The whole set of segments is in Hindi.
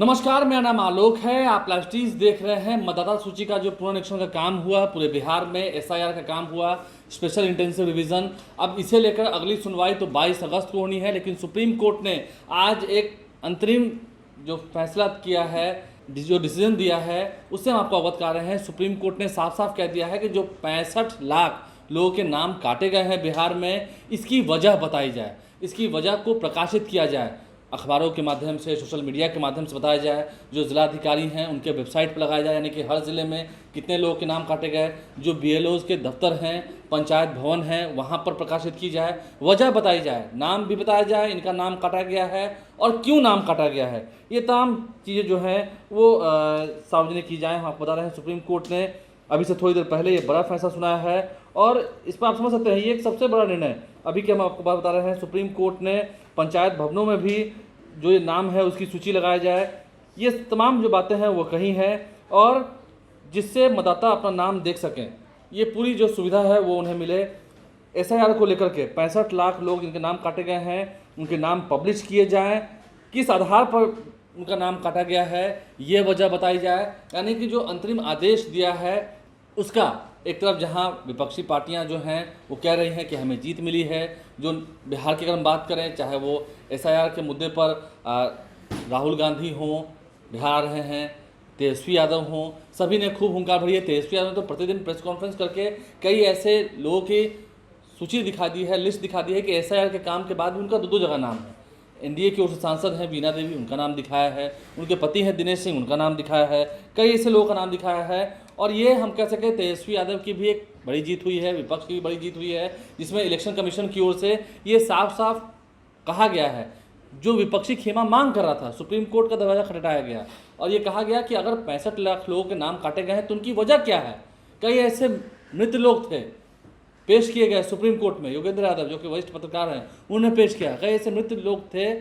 नमस्कार, मेरा नाम आलोक है। आप लाइव स्ट्रीम्स देख रहे हैं। मतदाता सूची का जो पुनरीक्षण का काम हुआ पूरे बिहार में, एसआईआर का काम हुआ, स्पेशल इंटेंसिव रिवीजन। अब इसे लेकर अगली सुनवाई तो 22 अगस्त को होनी है, लेकिन सुप्रीम कोर्ट ने आज एक अंतरिम जो फैसला किया है, जो डिसीजन दिया है, उससे हम आपको अवगत करा रहे हैं। सुप्रीम कोर्ट ने साफ साफ कह दिया है कि जो 65 लाख लोगों के नाम काटे गए हैं बिहार में, इसकी वजह बताई जाए, इसकी वजह को प्रकाशित किया जाए, अखबारों के माध्यम से, सोशल मीडिया के माध्यम से बताया जाए, जो जिलाधिकारी हैं उनके वेबसाइट पर लगाया जाए, यानी कि हर ज़िले में कितने लोगों के नाम काटे गए, जो बीएलओज़ के दफ्तर हैं, पंचायत भवन हैं, वहाँ पर प्रकाशित की जाए, वजह बताई जाए, नाम भी बताया जाए, इनका नाम काटा गया है और क्यों नाम काटा गया है। ये तमाम चीज़ें जो हैं वो सार्वजनिक की जाए। हम आपको बता रहे हैं सुप्रीम कोर्ट ने अभी से थोड़ी देर पहले ये बड़ा फैसला सुनाया है और इस पर आप समझ सकते हैं ये एक सबसे बड़ा निर्णय अभी के हम आपको बात बता रहे हैं। सुप्रीम कोर्ट ने पंचायत भवनों में भी जो ये नाम है उसकी सूची लगाया जाए, ये तमाम जो बातें हैं वो कही हैं और जिससे मतदाता अपना नाम देख सकें, ये पूरी जो सुविधा है वो उन्हें मिले। एसआईआर को लेकर के 65 लाख लोग जिनके नाम काटे गए हैं, उनके नाम पब्लिश किए जाएं, किस आधार पर उनका नाम काटा गया है ये वजह बताई जाए। यानी कि जो अंतरिम आदेश दिया है उसका एक तरफ जहां विपक्षी पार्टियां जो हैं वो कह रही हैं कि हमें जीत मिली है, जो बिहार की अगर हम बात करें, चाहे वो एसआईआर के मुद्दे पर राहुल गांधी हों, बिहार आ रहे हैं, तेजस्वी यादव हों, सभी ने खूब हुंकार भरी है। तेजस्वी यादव ने तो प्रतिदिन प्रेस कॉन्फ्रेंस करके कई ऐसे लोगों की सूची दिखा दी है, लिस्ट दिखा दी है कि एसआईआर के काम के बाद भी उनका दो जगह नाम है। एनडीए की ओर से सांसद हैं बीना देवी, उनका नाम दिखाया है, उनके पति हैं दिनेश सिंह, उनका नाम दिखाया है, कई ऐसे लोगों का नाम दिखाया है। और ये हम कह सकें तेजस्वी यादव की भी एक बड़ी जीत हुई है, विपक्ष की भी बड़ी जीत हुई है, जिसमें इलेक्शन कमीशन की ओर से ये साफ साफ कहा गया है, जो विपक्षी खेमा मांग कर रहा था, सुप्रीम कोर्ट का दरवाजा खटखटाया गया और ये कहा गया कि अगर 65 लाख लोगों के नाम काटे गए हैं तो उनकी वजह क्या है। कई ऐसे मृत लोग थे, पेश किए गए सुप्रीम कोर्ट में। योगेंद्र यादव जो कि वरिष्ठ पत्रकार हैं, उन्होंने पेश किया। कई ऐसे मृत लोग थे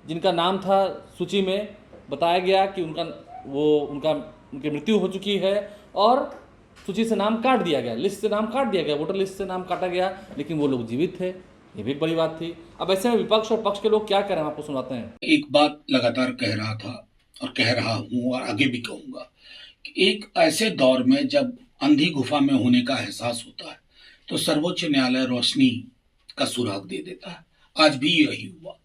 जिनका नाम था सूची में, बताया गया कि उनकी मृत्यु हो चुकी है और सूची से नाम काट दिया गया, लिस्ट से नाम काट दिया गया, वोटर लिस्ट से नाम काटा गया, लेकिन वो लोग जीवित थे। ये भी एक बड़ी बात थी। अब ऐसे में विपक्ष और पक्ष के लोग क्या करें, हम आपको सुनाते हैं। एक बात लगातार कह रहा था और कह रहा हूं और आगे भी कहूंगा कि एक ऐसे दौर में जब अंधी गुफा में होने का एहसास होता है तो सर्वोच्च न्यायालय रोशनी का सुराग दे देता है। आज भी यही हुआ।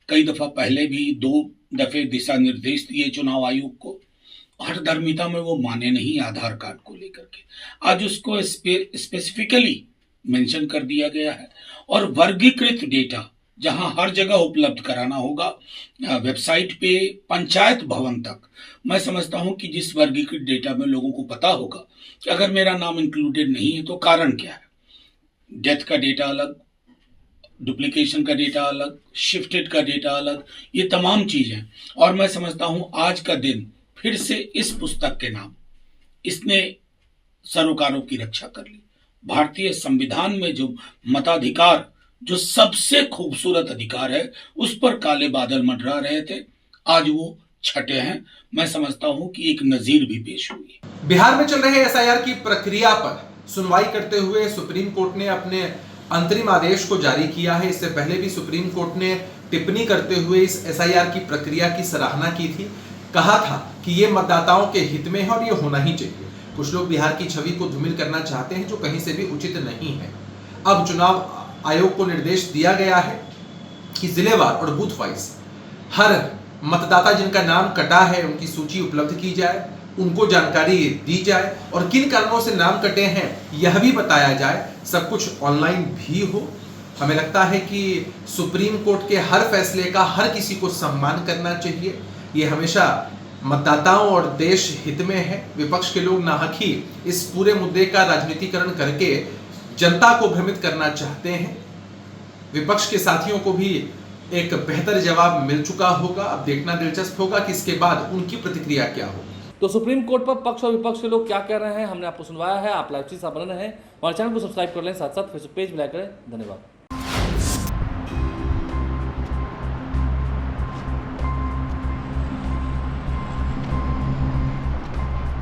कई दफा पहले भी 2 दफे दिशा निर्देश दिए चुनाव आयोग को, हर धर्मिता में वो माने नहीं आधार कार्ड को लेकर के। आज उसको स्पेसिफिकली मेंशन कर दिया गया है और वर्गीकृत डेटा जहां हर जगह उपलब्ध कराना होगा, वेबसाइट पे पंचायत भवन तक। मैं समझता हूं कि जिस वर्गीकृत डेटा में लोगों को पता होगा कि अगर मेरा नाम इंक्लूडेड नहीं है तो कारण क्या है। डेथ का डेटा अलग, डुप्लीकेशन का डेटा अलग, शिफ्टेड का डेटा अलग, ये तमाम चीजें। और मैं समझता हूं आज का दिन फिर से इस पुस्तक के नाम इसने सरोकारों की रक्षा कर ली। भारतीय संविधान में जो मताधिकार, जो सबसे खूबसूरत अधिकार है, उस पर काले बादल मंडरा रहे थे, आज वो छटे हैं। मैं समझता हूं कि एक नजीर भी पेश हुई। बिहार में चल रहे एसआईआर की प्रक्रिया पर सुनवाई करते हुए सुप्रीम कोर्ट ने अपने अंतरिम आदेश को जारी किया है। इससे पहले भी सुप्रीम कोर्ट ने टिप्पणी करते हुए इस एसआईआर की प्रक्रिया की सराहना की थी। कहा था कि ये मतदाताओं के हित में है और ये होना ही चाहिए। कुछ लोग बिहार की छवि को धूमिल करना चाहते हैं, जो कहीं से भी उचित नहीं है। अब चुनाव आयोग को निर्देश दिया गया है कि जिलेवार और बूथ वाइज हर मतदाता जिनका नाम कटा है उनकी सूची उपलब्ध की जाए, उनको जानकारी दी जाए और किन कारणों से नाम कटे हैं यह भी बताया जाए। सब कुछ ऑनलाइन भी हो। हमें लगता है कि सुप्रीम कोर्ट के हर फैसले का हर किसी को सम्मान करना चाहिए। ये हमेशा मतदाताओं और देश हित में है। विपक्ष के लोग नाहक ही इस पूरे मुद्दे का राजनीतिकरण करके जनता को भ्रमित करना चाहते हैं। विपक्ष के साथियों को भी एक बेहतर जवाब मिल चुका होगा। अब देखना दिलचस्प होगा कि इसके बाद उनकी प्रतिक्रिया क्या होगी। तो सुप्रीम कोर्ट पर पक्ष और विपक्ष के लोग क्या कह रहे हैं हमने आपको सुनवाया है। आप लाइव स्ट्रीम बने रहें, हमारे चैनल को सब्सक्राइब कर लें, साथ साथ फेसबुक पेज भी लाइक करें। धन्यवाद।